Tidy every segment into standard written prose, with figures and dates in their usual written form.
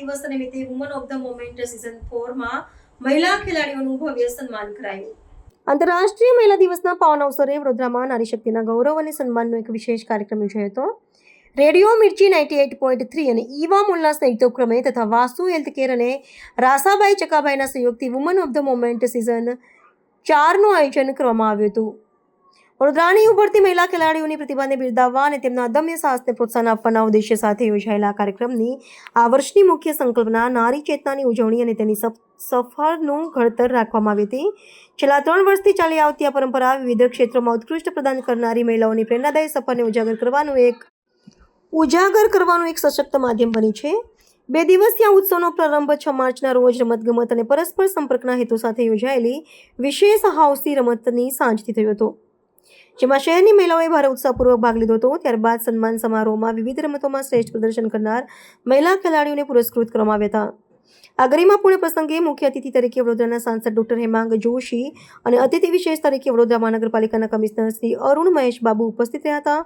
દિવસ નિમિત્તે woman of the moment season 4 માં મહિલા ખેલાડીઓનું ભવ્ય સન્માન કરાયું। આંતરરાષ્ટ્રીય મહિલા દિવસના પાવન અવસરે વડોદરામાં નારી શક્તિના ગૌરવ અને સન્માનનો એક વિશેષ કાર્યક્રમ યોજાયો હતો। રેડિયો મિર્ચી 98.3 અને ઈવા મોલ્લા સંયુક્ત ઉપક્રમે તથા વાસુ હેલ્થકેર અને રાસાબાઈ ચકાભાઈના સહયોગથી woman of the moment season 4નું આયોજન કરવામાં આવ્યું હતું। વડોદરાની ઉભરતી મહિલા ખેલાડીઓની પ્રતિભાને બિરદાવવા અને તેમના અદમ્ય સાહસને પ્રોત્સાહન આપવાના ઉદ્દેશ્ય સાથે યોજાયેલા કાર્યક્રમની આ વર્ષની મુખ્ય સંકલ્પના નારી ચેતનાની ઉજવણી અને તેની સફળનું ઘડતર રાખવામાં આવી હતી। છેલ્લા 3 વર્ષથી ચાલી આવતી આ પરંપરા વિવિધ ક્ષેત્રોમાં ઉત્કૃષ્ટ પ્રદાન કરનારી મહિલાઓની પ્રેરણાદાયી સફરને ઉજાગર કરવાનું એક સશક્ત માધ્યમ બની છે। 2 દિવસીય ઉત્સવનો પ્રારંભ 6 માર્ચના રોજ રમતગમત અને પરસ્પર સંપર્કના હેતુ સાથે યોજાયેલી વિશેષ હાઉસી રમતની સાંજથી થયો હતો, જેમાં શહેરની મહિલાઓએ ભારે ઉત્સાહપૂર્વક ભાગ લીધો હતો। ત્યારબાદ સન્માન સમારોહમાં વિવિધ રમતોમાં શ્રેષ્ઠ પ્રદર્શન કરનાર મહિલા ખેલાડીઓને પુરસ્કૃત કરવામાં આવ્યા હતા। આ ગરિમાપૂર્ણ પ્રસંગે મુખ્ય અતિથિ તરીકે વડોદરાના સાંસદ ડોક્ટર હેમાંગ જોશી અને અતિથિ વિશેષ તરીકે વડોદરા મહાનગરપાલિકાના કમિશનર શ્રી અરુણ મહેશ બાબુ ઉપસ્થિત રહ્યા હતા।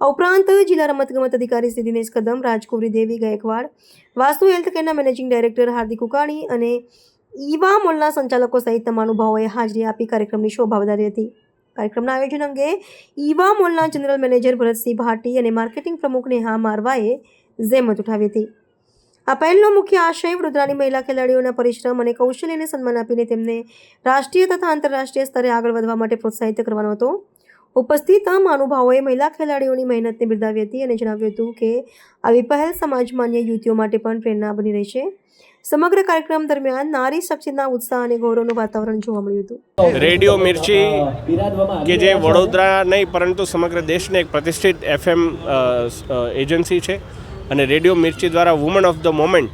આ ઉપરાંત જિલ્લા રમતગમત અધિકારી શ્રી દિનેશ કદમ, રાજકુમારી દેવી ગાયકવાડ, વાસુ હેલ્થકેરના મેનેજિંગ ડાયરેક્ટર હાર્દિક ઉકાણી અને ઈવા મોલના સંચાલકો સહિત મહાનુભાવોએ હાજરી આપી કાર્યક્રમની શોભા વધારી હતી। કાર્યક્રમના આયોજન અંગે ઈવા મોલના જનરલ મેનેજર ભરતસિંહ ભાટી અને માર્કેટિંગ પ્રમુખ નેહા મારવાએ જહેમત ઉઠાવી હતી। આ પહેલનો મુખ્ય આશય વડોદરાની મહિલા ખેલાડીઓના પરિશ્રમ અને કૌશલ્યને સન્માન આપીને તેમને રાષ્ટ્રીય તથા આંતરરાષ્ટ્રીય સ્તરે આગળ વધવા માટે પ્રોત્સાહિત કરવાનો હતો। ઉપસ્થિત મહાનુભાવોએ મહિલા ખેલાડીઓની મહેનતને બિરદાવી હતી અને જણાવ્યું હતું કે આવી પહેલ સમાજમાન્ય યુવતીઓ માટે પણ પ્રેરણા બની રહી છે। સમગ્ર કાર્યક્રમ દરમિયાન નારી શક્તિના ઉત્સાહ અને ગૌરવનું વાતાવરણ જોવા મળ્યું હતું। રેડિયો મિર્ચી કે જે વડોદરા નહીં પરંતુ સમગ્ર દેશને એક પ્રતિષ્ઠિત FM એજન્સી છે અને રેડિયો મિર્ચી દ્વારા વુમન ઓફ ધ મોમેન્ટ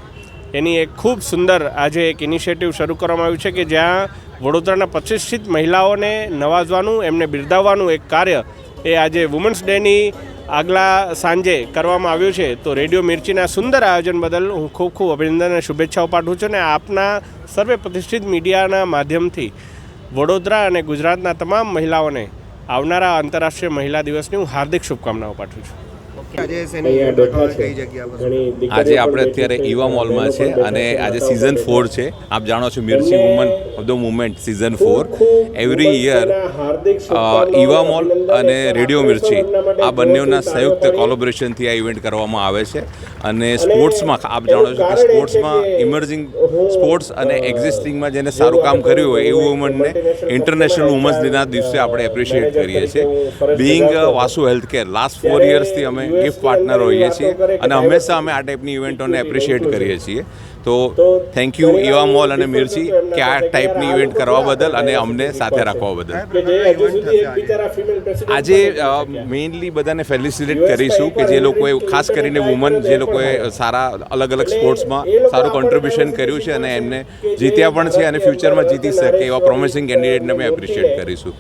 એની એક ખૂબ સુંદર આજે એક ઇનિશિયેટિવ શરૂ કરવામાં આવ્યું છે કે જ્યાં વડોદરાના પ્રતિષ્ઠિત મહિલાઓને નવાજવાનું, એમને બિરદાવવાનું એક કાર્ય એ આજે વુમન્સ ડેની આગલા સાંજે કરવામાં આવ્યું છે। તો રેડિયો મિર્ચીના સુંદર આયોજન બદલ હું ખૂબ ખૂબ અભિનંદન અને શુભેચ્છાઓ પાઠવું છું અને આપના સર્વે પ્રતિષ્ઠિત મીડિયાના માધ્યમથી વડોદરા અને ગુજરાતના તમામ મહિલાઓને આવનારા આંતરરાષ્ટ્રીય મહિલા દિવસની હું હાર્દિક શુભકામનાઓ પાઠવું છું। આજે આપણે અત્યારે ઈવા મોલમાં છે અને આજે સિઝન 4 છે। આપ જાણો છો Mirchi woman of the movement season 4 every year Eva mall અને રેડિયો મિર્ચી આ બંનેના સંયુક્ત કોલેબોરેશનથી આ ઇવેન્ટ કરવામાં આવે છે અને સ્પોર્ટ્સમાં આપ જાણો છો કે સ્પોર્ટ્સમાં ઇમર્જિંગ સ્પોર્ટ્સ અને એક્ઝિસ્ટિંગમાં જેને સારું કામ કર્યું હોય એવું વુમનને ઇન્ટરનેશનલ વુમન્સ ડેના દિવસે આપણે એપ્રિશિએટ કરીએ છીએ। બિંગ વાસુ હેલ્થકેર લાસ્ટ 4 યર્સથી અમે ગિફ્ટ પાર્ટનર હોઈએ છીએ અને હંમેશા અમે આ ટાઈપની ઇવેન્ટોને એપ્રિશિએટ કરીએ છીએ। તો થેન્ક યુ ઈવા મોલ અને મિર્ચી કે આ ટાઈપની ઇવેન્ટ કરવા બદલ અને અમને સાથે રાખવા બદલ। આજે મેઇનલી બધાને ફેલિસિટેટ કરીશું કે જે લોકોએ ખાસ કરીને વુમન જે લોકોએ સારા અલગ અલગ સ્પોર્ટ્સમાં સારું કોન્ટ્રીબ્યુશન કર્યું છે અને એમને જીત્યા પણ છે અને ફ્યુચરમાં જીતી શકે એવા પ્રોમિસિંગ કેન્ડિડેટને અમે એપ્રિશિએટ કરીશું।